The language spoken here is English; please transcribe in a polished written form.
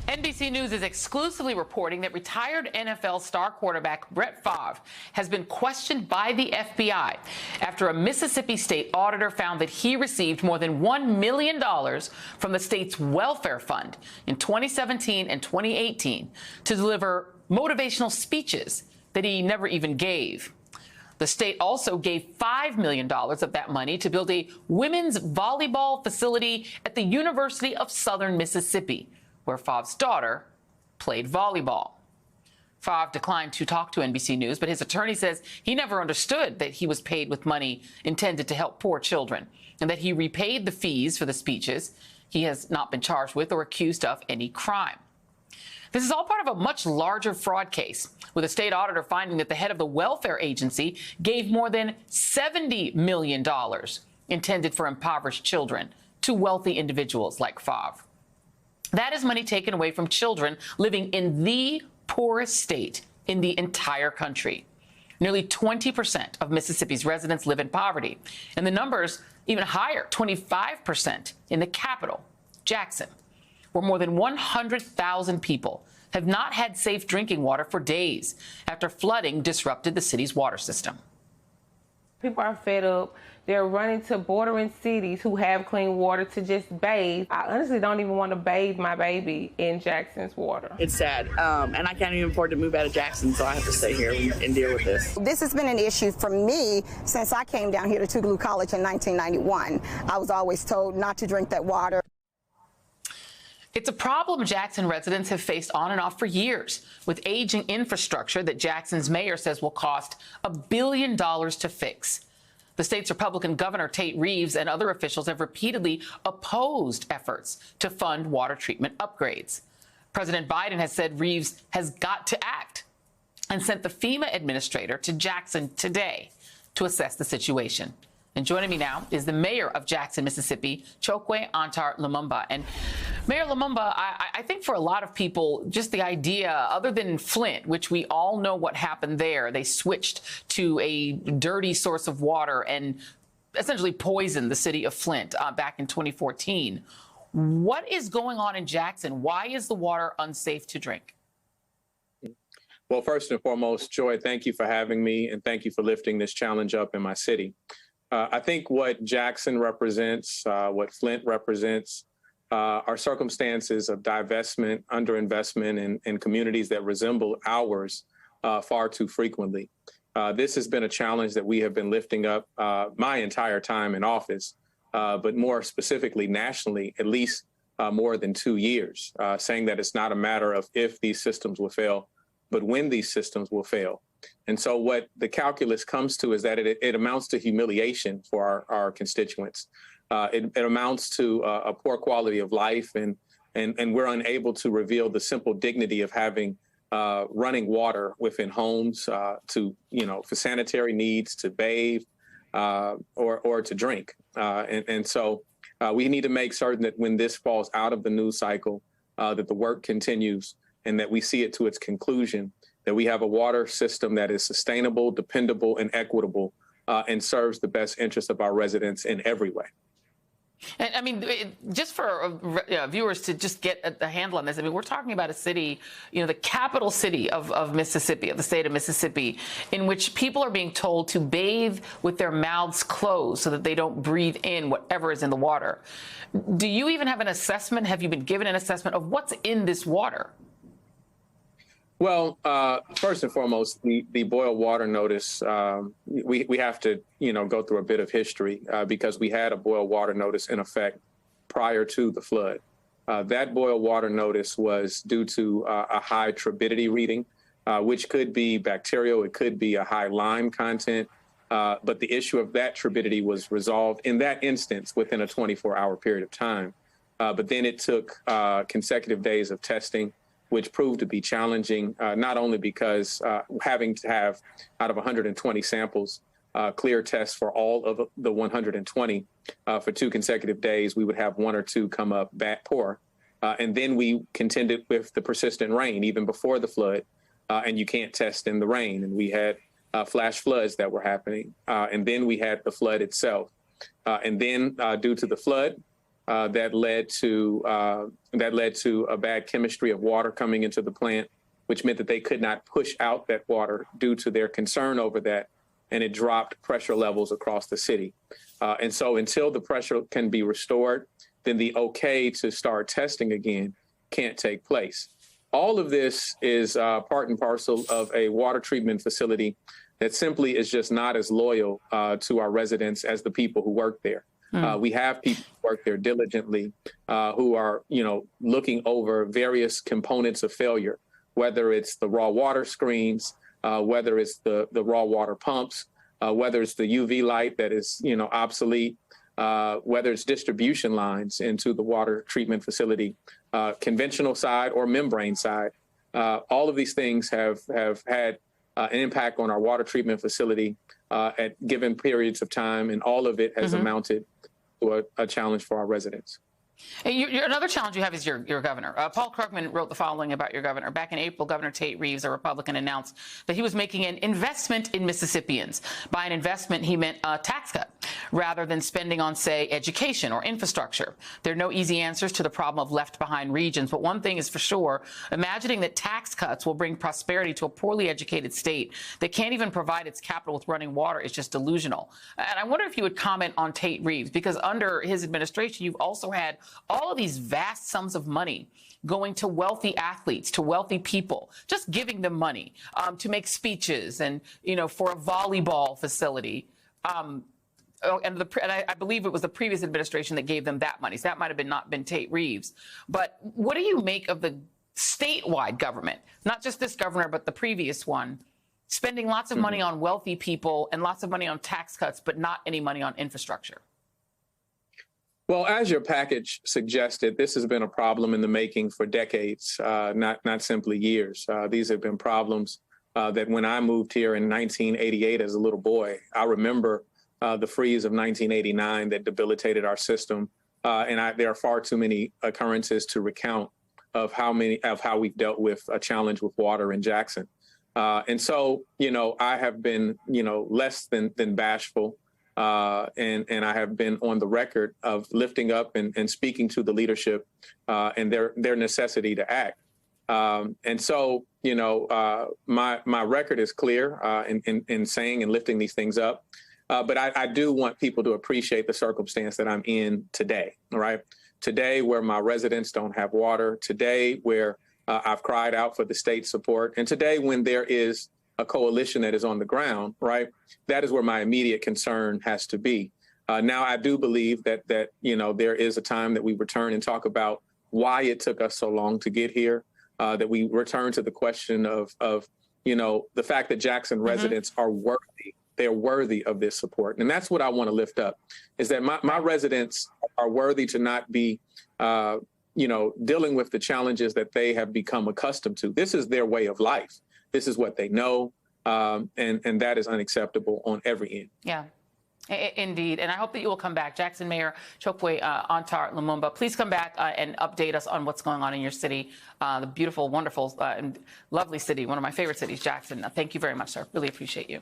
NBC News is exclusively reporting that retired NFL star quarterback Brett Favre has been questioned by the FBI after a Mississippi state auditor found that he received more than $1 million from the state's welfare fund in 2017 and 2018 to deliver motivational speeches that he never even gave. The state also gave $5 million of that money to build a women's volleyball facility at the University of Southern Mississippi, where Favre's daughter played volleyball. Favre declined to talk to NBC News, but his attorney says he never understood that he was paid with money intended to help poor children and that he repaid the fees for the speeches. He has not been charged with or accused of any crime. This is all part of a much larger fraud case, with a state auditor finding that the head of the welfare agency gave more than $70 million intended for impoverished children to wealthy individuals like Favre. That is money taken away from children living in the poorest state in the entire country. Nearly 20% of Mississippi's residents live in poverty, and the number's even higher, 25% in the capital, Jackson, where more than 100,000 people have not had safe drinking water for days after flooding disrupted the city's water system. People are fed up. They're running to bordering cities who have clean water to just bathe. I honestly don't even want to bathe my baby in Jackson's water. It's sad, and I can't even afford to move out of Jackson, so I have to stay here and deal with this. This has been an issue for me since I came down here to Tougaloo College in 1991. I was always told not to drink that water. It's a problem Jackson residents have faced on and off for years, with aging infrastructure that Jackson's mayor says will cost $1 billion to fix. The state's Republican Governor Tate Reeves and other officials have repeatedly opposed efforts to fund water treatment upgrades. President Biden has said Reeves has got to act and sent the FEMA administrator to Jackson today to assess the situation. And joining me now is the mayor of Jackson, Mississippi, Chokwe Antar Lumumba. And Mayor Lumumba, I think for a lot of people, just the idea, other than Flint, which we all know what happened there, they switched to a dirty source of water and essentially poisoned the city of Flint back in 2014. What is going on in Jackson? Why is the water unsafe to drink? Well, first and foremost, Joy, thank you for having me, and thank you for lifting this challenge up in my city. I think what Jackson represents, what Flint represents, are circumstances of divestment, underinvestment in communities that resemble ours far too frequently. This has been a challenge that we have been lifting up my entire time in office, but more specifically nationally, at least more than 2 years, saying that it's not a matter of if these systems will fail, but when these systems will fail. And so what the calculus comes to is that it amounts to humiliation for our constituents. It amounts to a poor quality of life, and we're unable to reveal the simple dignity of having running water within homes to, for sanitary needs, to bathe or to drink. And so we need to make certain that when this falls out of the news cycle, that the work continues and that we see it to its conclusion, that we have a water system that is sustainable, dependable, and equitable, and serves the best interests of our residents in every way. And I mean, just for viewers to just get a handle on this, I mean, we're talking about a city, the capital city of Mississippi, of the state of Mississippi, in which people are being told to bathe with their mouths closed so that they don't breathe in whatever is in the water. Do you even have an assessment? Have you been given an assessment of what's in this water? Well, first and foremost, the boil water notice, we have to, go through a bit of history because we had a boil water notice in effect prior to the flood. That boil water notice was due to a high turbidity reading, which could be bacterial. It could be a high lime content. But the issue of that turbidity was resolved in that instance within a 24-hour period of time. But then it took consecutive days of testing, which proved to be challenging, not only because having to have out of 120 samples, clear tests for all of the 120 for 2 consecutive days, we would have 1 or 2 come up bad poor. And then we contended with the persistent rain even before the flood, and you can't test in the rain. And we had flash floods that were happening. And then we had the flood itself. And then due to the flood, that led to a bad chemistry of water coming into the plant, which meant that they could not push out that water due to their concern over that, and it dropped pressure levels across the city. And so until the pressure can be restored, then the okay to start testing again can't take place. All of this is part and parcel of a water treatment facility that simply is just not as loyal to our residents as the people who work there. We have people who work there diligently who are, looking over various components of failure, whether it's the raw water screens, whether it's the raw water pumps, whether it's the UV light that is, obsolete, whether it's distribution lines into the water treatment facility, conventional side or membrane side. All of these things have had an impact on our water treatment facility at given periods of time, and all of it has amounted to a challenge for our residents. Another challenge you have is your governor. Paul Krugman wrote the following about your governor. Back in April, Governor Tate Reeves, a Republican, announced that he was making an investment in Mississippians. By an investment, he meant a tax cut rather than spending on, say, education or infrastructure. There are no easy answers to the problem of left-behind regions, but one thing is for sure, imagining that tax cuts will bring prosperity to a poorly educated state that can't even provide its capital with running water is just delusional. And I wonder if you would comment on Tate Reeves, because under his administration, you've also had all of these vast sums of money going to wealthy athletes, to wealthy people, just giving them money to make speeches and, for a volleyball facility. And I believe it was the previous administration that gave them that money. So that might have not been Tate Reeves. But what do you make of the statewide government, not just this governor, but the previous one, spending lots of money on wealthy people and lots of money on tax cuts, but not any money on infrastructure? Well, as your package suggested, this has been a problem in the making for decades, not simply years. These have been problems that when I moved here in 1988 as a little boy, I remember the freeze of 1989 that debilitated our system. There are far too many occurrences to recount of how we've dealt with a challenge with water in Jackson. And so, I have been, less than bashful. And I have been on the record of lifting up and speaking to the leadership and their necessity to act. And so, my record is clear in saying and lifting these things up. But I do want people to appreciate the circumstance that I'm in today. All right. Today, where my residents don't have water, today, where I've cried out for the state support, and today, when there is a coalition that is on the ground, right? That is where my immediate concern has to be. Now, I do believe that there is a time that we return and talk about why it took us so long to get here, that we return to the question of the fact that Jackson residents are worthy. They're worthy of this support. And that's what I want to lift up, is that my residents are worthy to not be, dealing with the challenges that they have become accustomed to. This is their way of life. This is what they know, and that is unacceptable on every end. Yeah, indeed. And I hope that you will come back. Jackson Mayor Chokwe Antar Lumumba, please come back and update us on what's going on in your city, the beautiful, wonderful, and lovely city, one of my favorite cities, Jackson. Thank you very much, sir. Really appreciate you.